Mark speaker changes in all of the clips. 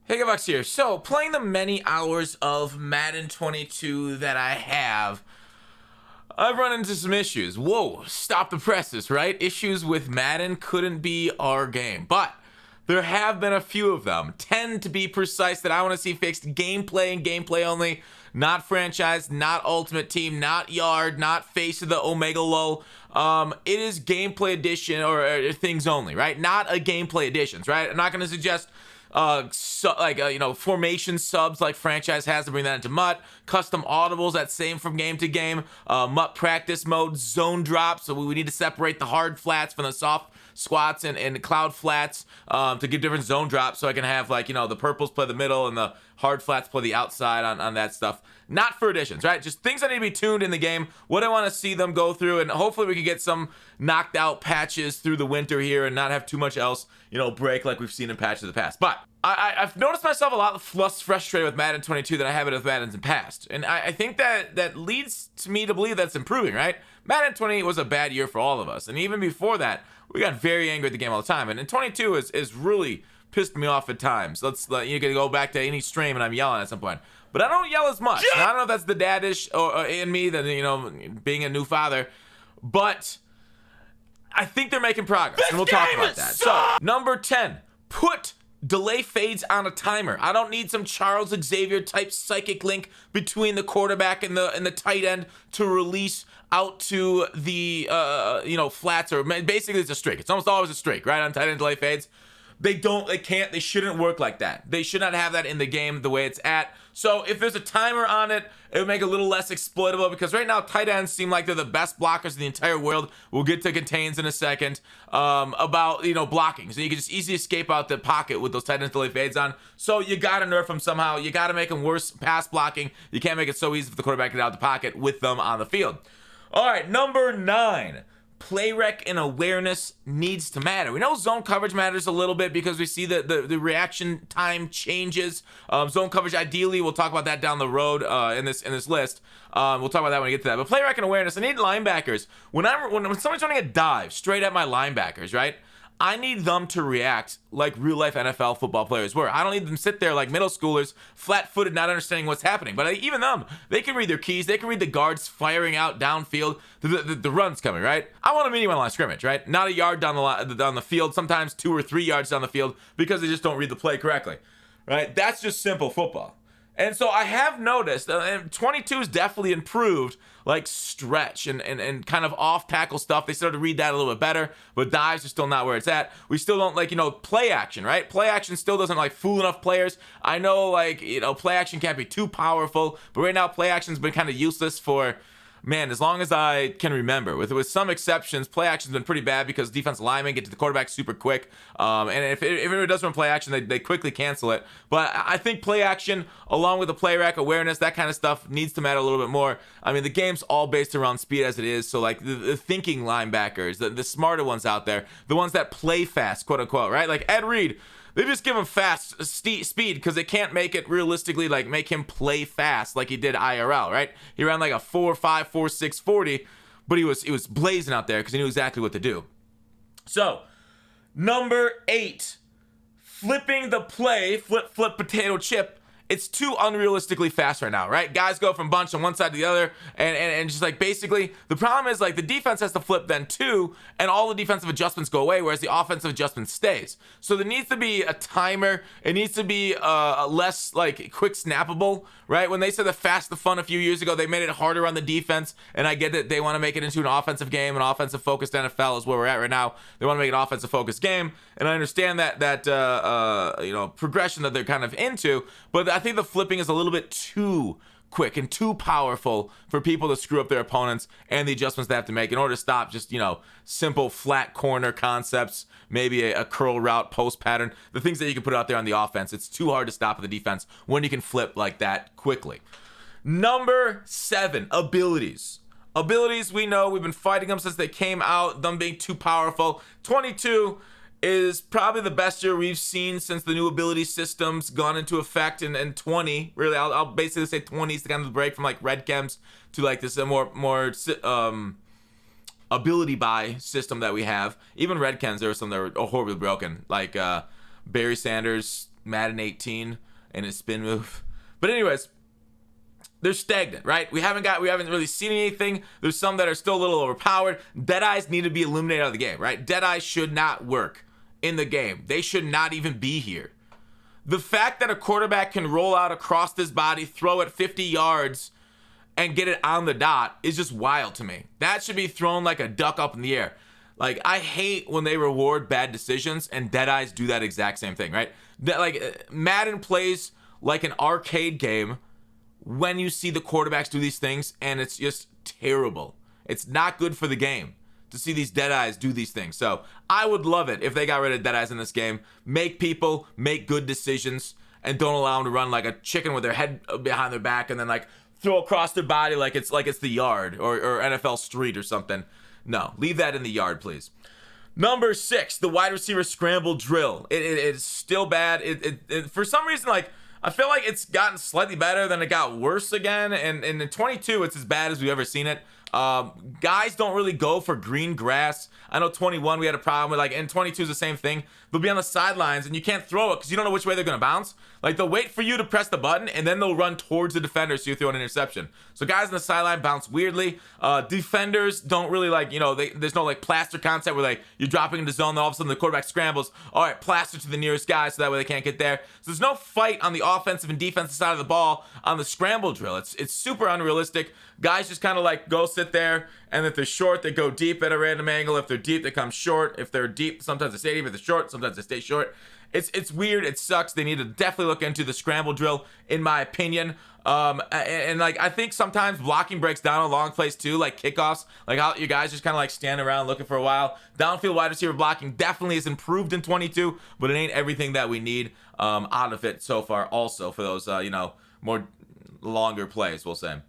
Speaker 1: Hey, Gavox here. So, playing the many hours of Madden 22 that I have, I've run into some issues. Whoa, stop the presses, right? Issues with Madden couldn't be our game. But there have been a few of them. 10 to be precise that I want to see fixed. Gameplay and gameplay only. Not franchise, not ultimate team, not yard, not face of the Omega Low. It is gameplay edition or things only, right? Not a gameplay editions, right? I'm not going to suggest formation subs like franchise has to bring that into MUT, custom audibles that same from game to game, MUT practice mode, zone drops, so we need to separate the hard flats from the soft squats and cloud flats to give different zone drops, so I can have the purples play the middle and the hard flats play the outside on that stuff. Not for additions, right? Just things that need to be tuned in the game, what I want to see them go through, and hopefully we can get some knocked out patches through the winter here and not have too much else, break like we've seen in patches of the past. But I've noticed myself a lot less frustrated with Madden 22 than I have it with Madden's in past. And I think that leads to me to believe that's improving, right? Madden 20 was a bad year for all of us. And even before that, we got very angry at the game all the time. And 22 is really pissed me off at times. You can go back to any stream and I'm yelling at some point. But I don't yell as much. I don't know if that's the daddish or in me, that being a new father. But I think they're making progress. And we'll talk about that. So, number 10, put delay fades on a timer. I don't need some Charles Xavier type psychic link between the quarterback and the tight end to release out to the flats, or basically it's a streak. It's almost always a streak, right? On tight end delay fades. They shouldn't work like that. They should not have that in the game the way it's at. So if there's a timer on it, it would make it a little less exploitable, because right now tight ends seem like they're the best blockers in the entire world. We'll get to contains in a second about blocking. So you can just easily escape out the pocket with those tight end delay fades on. So you got to nerf them somehow. You got to make them worse pass blocking. You can't make it so easy for the quarterback to get out of the pocket with them on the field. All right, number 9. Play rec and awareness needs to matter. We know zone coverage matters a little bit because we see the reaction time changes. Zone coverage, ideally, we'll talk about that down the road in this list. We'll talk about that when we get to that. But play rec and awareness, I need linebackers. When somebody's running a dive straight at my linebackers, right? I need them to react like real-life NFL football players were. I don't need them to sit there like middle schoolers, flat-footed, not understanding what's happening. But even them, they can read their keys. They can read the guards firing out downfield. The run's coming, right? I want them anywhere on line of scrimmage, right? Not a yard down the field, sometimes 2 or 3 yards down the field, because they just don't read the play correctly, right? That's just simple football. And so I have noticed, and 22 is definitely improved, like stretch and kind of off tackle stuff. They started to read that a little bit better, but dives are still not where it's at. We still don't play action, right? Play action still doesn't fool enough players. I know play action can't be too powerful, but right now play action's been kind of useless for, man, as long as I can remember. With some exceptions, play action's been pretty bad because defensive linemen get to the quarterback super quick. And if it does run play action, they quickly cancel it. But I think play action, along with the play rack awareness, that kind of stuff needs to matter a little bit more. I mean, the game's all based around speed as it is. So the thinking linebackers, the smarter ones out there, the ones that play fast, quote unquote, right? Like Ed Reed. They just give him fast speed because they can't make it realistically make him play fast like he did IRL, right? He ran like a 4.5, 4.6 40, but he was blazing out there because he knew exactly what to do. So, number 8, flipping the play, flip potato chip. It's too unrealistically fast right now, right? Guys go from bunch on one side to the other, and just basically the problem is the defense has to flip then too, and all the defensive adjustments go away, whereas the offensive adjustment stays. So there needs to be a timer. It needs to be less quick snappable, right? When they said the fast the fun a few years ago, they made it harder on the defense, and I get that they want to make it into an offensive game. An offensive focused NFL is where we're at right now. They want to make an offensive focused game, and I understand that progression that they're kind of into, but I think the flipping is a little bit too quick and too powerful for people to screw up their opponents and the adjustments they have to make in order to stop just, simple flat corner concepts, maybe a curl route, post pattern, the things that you can put out there on the offense. It's too hard to stop at the defense when you can flip like that quickly. Number 7, abilities. Abilities, we know we've been fighting them since they came out, them being too powerful. 22 is probably the best year we've seen since the new ability system's gone into effect, and 20, really, I'll basically say 20 is the kind of the break from red chems to this more ability buy system that we have. Even red chems, there were some that were horribly broken, like Barry Sanders Madden 18 and his spin move. But anyways, they're stagnant, right? We haven't really seen anything. There's some that are still a little overpowered. Deadeyes need to be eliminated out of the game, right? Deadeyes should not work in the game. They should not even be here. The fact that a quarterback can roll out across his body, throw it 50 yards, and get it on the dot is just wild to me. That should be thrown like a duck up in the air. Like, I hate when they reward bad decisions, and Deadeyes do that exact same thing, right? Like, Madden plays like an arcade game when you see the quarterbacks do these things, and it's just terrible. It's not good for the game to see these Deadeyes do these things. So I would love it if they got rid of Deadeyes in this game. Make people make good decisions and don't allow them to run like a chicken with their head behind their back and then like throw across their body like it's the yard or NFL Street or something. No, leave that in the yard, please. Number 6, the wide receiver scramble drill. It's still bad. It for some reason, like, I feel like it's gotten slightly better, then it got worse again. And in 22, it's as bad as we've ever seen it. Guys don't really go for green grass. I know 21 we had a problem with, like, and 22 is the same thing. They'll be on the sidelines and you can't throw it because you don't know which way they're gonna bounce. Like, they'll wait for you to press the button and then they'll run towards the defender so you throw an interception. So guys on the sideline bounce weirdly. Defenders don't really, like, you know, there's no like plaster concept where like you're dropping into zone, then all of a sudden the quarterback scrambles. All right, plaster to the nearest guy so that way they can't get there. So there's no fight on the offensive and defensive side of the ball on the scramble drill. It's super unrealistic. Guys just kind of like go sit there, and if they're short, they go deep at a random angle. If they're deep, they come short. If they're deep, sometimes they stay deep. If they're short, sometimes they stay short. It's weird. It sucks. They need to definitely look into the scramble drill, in my opinion. And like, I think sometimes blocking breaks down on long plays too, like kickoffs, like how you guys just kind of like stand around looking for a while. Downfield wide receiver blocking definitely is improved in 22, but it ain't everything that we need out of it so far. Also for those you know, more longer plays, we'll say.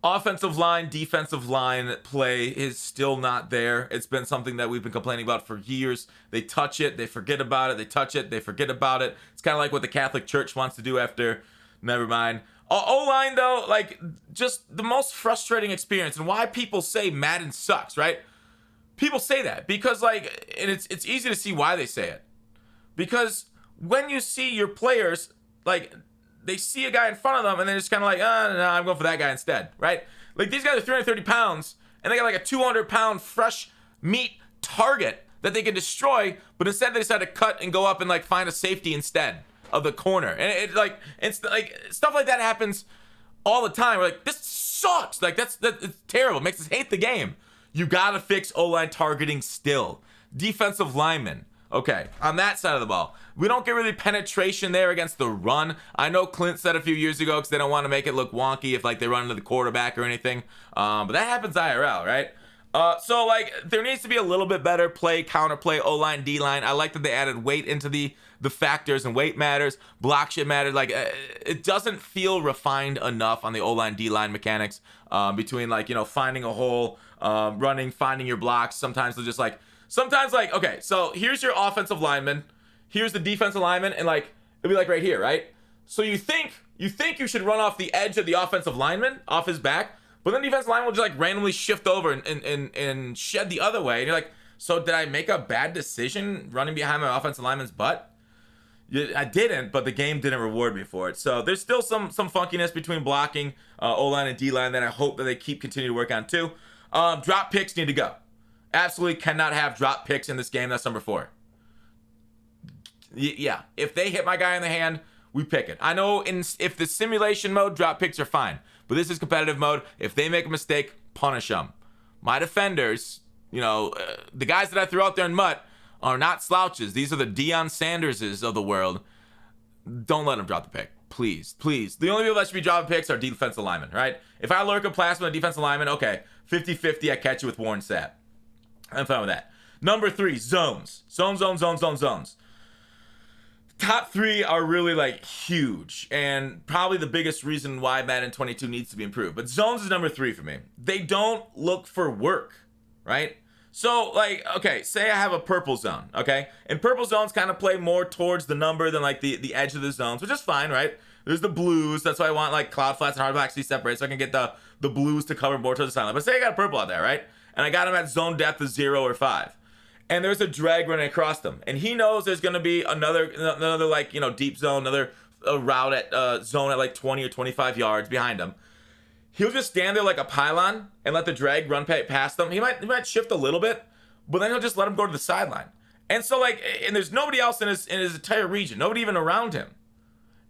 Speaker 1: Offensive line, defensive line play is still not there. It's been something that we've been complaining about for years. They touch it, they forget about it. They touch it, they forget about it. It's kind of like what the Catholic Church wants to do after. Never mind. O-line, though, like, just the most frustrating experience, and why people say Madden sucks, right? People say that because, like, and it's easy to see why they say it. Because when you see your players, like, they see a guy in front of them and they're just kind of like, oh, no, I'm going for that guy instead, right? Like, these guys are 330 pounds and they got like a 200-pound fresh meat target that they can destroy, but instead they decide to cut and go up and like find a safety instead of the corner. And it's like stuff like that happens all the time. We're like, this sucks. Like, it's terrible. It makes us hate the game. You gotta fix O-line targeting still. Defensive linemen. Okay, on that side of the ball, we don't get really penetration there against the run. I know Clint said a few years ago because they don't want to make it look wonky if like they run into the quarterback or anything. But that happens IRL, right? So like there needs to be a little bit better play, counterplay, O-line, D-line. I like that they added weight into the factors, and weight matters, block shit matters. Like it doesn't feel refined enough on the O-line, D-line mechanics between like, you know, finding a hole, running, finding your blocks. Sometimes they're just like, okay, so here's your offensive lineman, here's the defensive lineman, and like it'll be like right here, right? So you think you should run off the edge of the offensive lineman, off his back, but then the defensive lineman will just like randomly shift over and shed the other way, and you're like, so did I make a bad decision running behind my offensive lineman's butt? I didn't, but the game didn't reward me for it. So there's still some funkiness between blocking O-line and D-line that I hope that they continue to work on too. Drop picks need to go. Absolutely cannot have drop picks in this game. That's number 4. Yeah, if they hit my guy in the hand, we pick it. I know if the simulation mode, drop picks are fine, but this is competitive mode. If they make a mistake, punish them. My defenders, you know, the guys that I threw out there in MUT are not slouches. These are the Deion Sanderses of the world. Don't let them drop the pick. Please, please. The only people that should be dropping picks are defensive linemen, right? If I lurk a pass with a defensive lineman, okay, 50-50, I catch you with Warren Sapp. I'm fine with that. Number 3, zones. Zones. Top 3 are really like huge and probably the biggest reason why Madden 22 needs to be improved. But zones is number 3 for me. They don't look for work, right? So like, okay, say I have a purple zone, okay? And purple zones kind of play more towards the number than like the edge of the zones, which is fine, right? There's the blues. That's why I want like cloud flats and hard blacks to be separate so I can get the blues to cover more towards the sideline. But say I got a purple out there, right? And I got them at zone depth of 0 or 5. and there's a drag running across them, and he knows there's going to be another like, you know, deep zone, another route at zone at like 20 or 25 yards behind him. He'll just stand there like a pylon and let the drag run past them. He might shift a little bit, but then he'll just let him go to the sideline. And so like, and there's nobody else in his entire region, nobody even around him.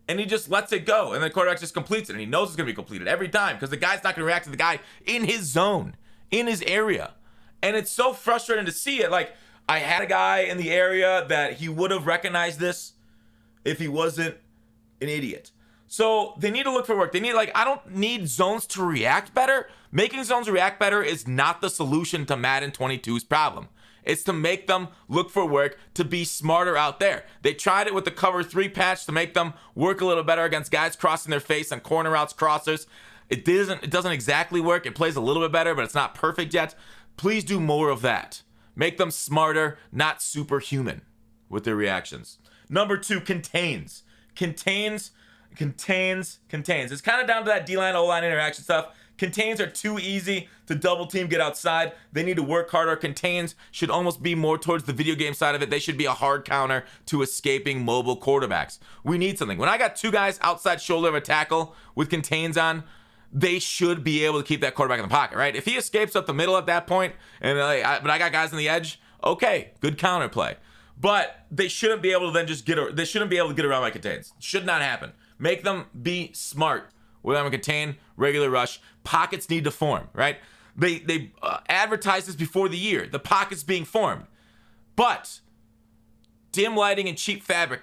Speaker 1: And he just lets it go, and the quarterback just completes it, and he knows it's going to be completed every time because the guy's not going to react to the guy in his zone, in his area. And it's so frustrating to see it. Like, I had a guy in the area that he would have recognized this if he wasn't an idiot. So they need to look for work. They need, like, I don't need zones to react better. Making zones react better is not the solution to Madden 22's problem. It's to make them look for work, to be smarter out there. They tried it with the cover 3 patch to make them work a little better against guys crossing their face on corner routes, crossers. It doesn't exactly work. It plays a little bit better, but it's not perfect yet. Please do more of that. Make them smarter, not superhuman with their reactions. Number 2, contains. Contains. It's kind of down to that D-line, O-line interaction stuff. Contains are too easy to double team, get outside. They need to work harder. Contains should almost be more towards the video game side of it. They should be a hard counter to escaping mobile quarterbacks. We need something. When I got 2 guys outside shoulder of a tackle with contains on, they should be able to keep that quarterback in the pocket, right? If he escapes up the middle at that point, and but I got guys on the edge, okay, good counter play. But they shouldn't be able to then just they shouldn't be able to get around my contains. Should not happen. Make them be smart. With them contain, regular rush, pockets need to form, right? They advertise this before the year. The pockets being formed, but dim lighting and cheap fabric.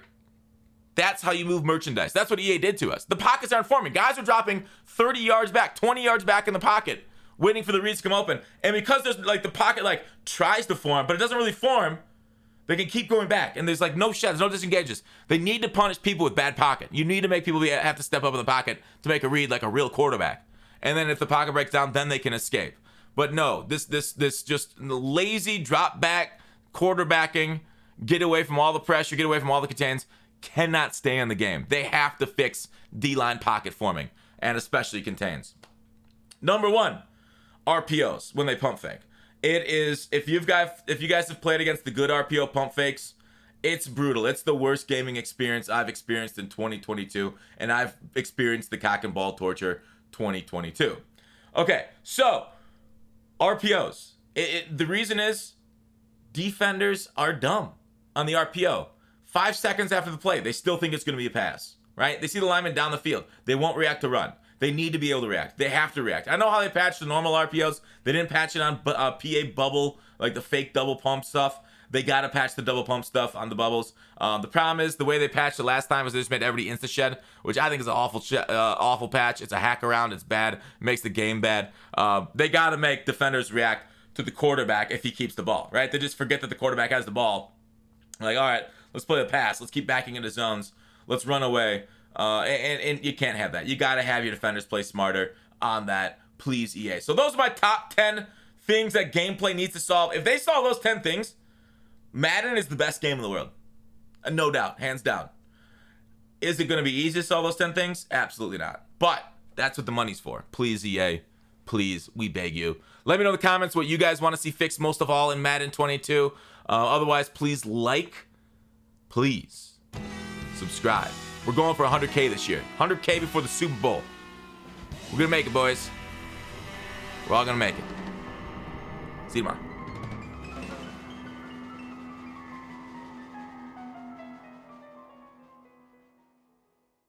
Speaker 1: That's how you move merchandise. That's what EA did to us. The pockets aren't forming. Guys are dropping 30 yards back, 20 yards back in the pocket, waiting for the reads to come open. And because there's like the pocket like tries to form, but it doesn't really form, they can keep going back. And there's like no sheds, no disengages. They need to punish people with bad pocket. You need to make people have to step up in the pocket to make a read like a real quarterback. And then if the pocket breaks down, then they can escape. But no, this just lazy drop back quarterbacking, get away from all the pressure, get away from all the contains, cannot stay in the game. They have to fix D-line pocket forming, and especially contains. Number 1, RPOs when they pump fake. It is, if you guys have played against the good RPO pump fakes, it's brutal. It's the worst gaming experience I've experienced in 2022, and I've experienced the cock and ball torture 2022. Okay, so RPOs. The reason is defenders are dumb on the RPO. 5 seconds after the play, they still think it's going to be a pass, right? They see the lineman down the field. They won't react to run. They need to be able to react. They have to react. I know how they patched the normal RPOs. They didn't patch it on PA bubble, like the fake double pump stuff. They got to patch the double pump stuff on the bubbles. The problem is the way they patched it last time was they just made everybody insta-shed, which I think is an awful patch. It's a hack around. It's bad. It makes the game bad. They got to make defenders react to the quarterback if he keeps the ball, right? They just forget that the quarterback has the ball. Like, all right, let's play the pass. Let's keep backing into zones. Let's run away. And you can't have that. You got to have your defenders play smarter on that, please, EA. So those are my top 10 things that gameplay needs to solve. If they solve those 10 things, Madden is the best game in the world. No doubt, hands down. Is it going to be easy to solve those 10 things? Absolutely not. But that's what the money's for. Please, EA. Please, we beg you. Let me know in the comments what you guys want to see fixed most of all in Madden 22. Otherwise, please please subscribe. We're going for 100K this year. 100K before the Super Bowl. We're going to make it, boys. We're all going to make it. See you tomorrow.